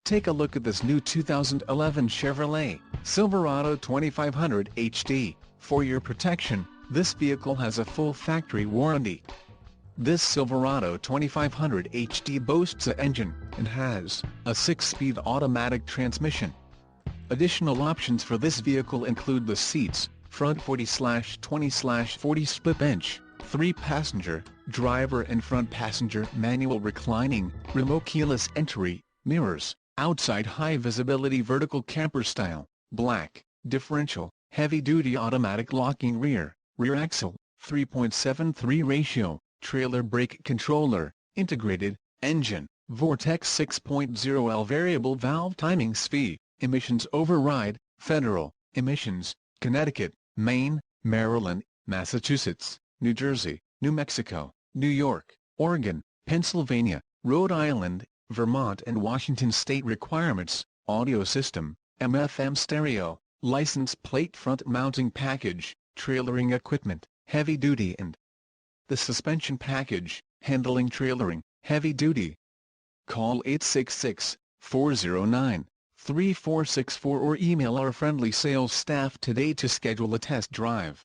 Take a look at this new 2011 Chevrolet Silverado 2500 HD. For your protection, this vehicle has a full factory warranty. This Silverado 2500 HD boasts an engine and has a 6-speed automatic transmission. Additional options for this vehicle include the seats, front 40/20/40 split bench, 3-passenger, driver and front passenger manual reclining, remote keyless entry, mirrors, outside high-visibility vertical camper style, black, differential, heavy-duty automatic locking rear axle, 3.73 ratio, trailer brake controller, integrated, engine, Vortex 6.0L variable valve timing SVI, emissions override, federal, emissions, Connecticut, Maine, Maryland, Massachusetts, New Jersey, New Mexico, New York, Oregon, Pennsylvania, Rhode Island, Vermont and Washington state requirements, audio system, AM/FM stereo, license plate front mounting package, trailering equipment, heavy duty and the suspension package, handling trailering, heavy duty. Call 866-409-3464 or email our friendly sales staff today to schedule a test drive.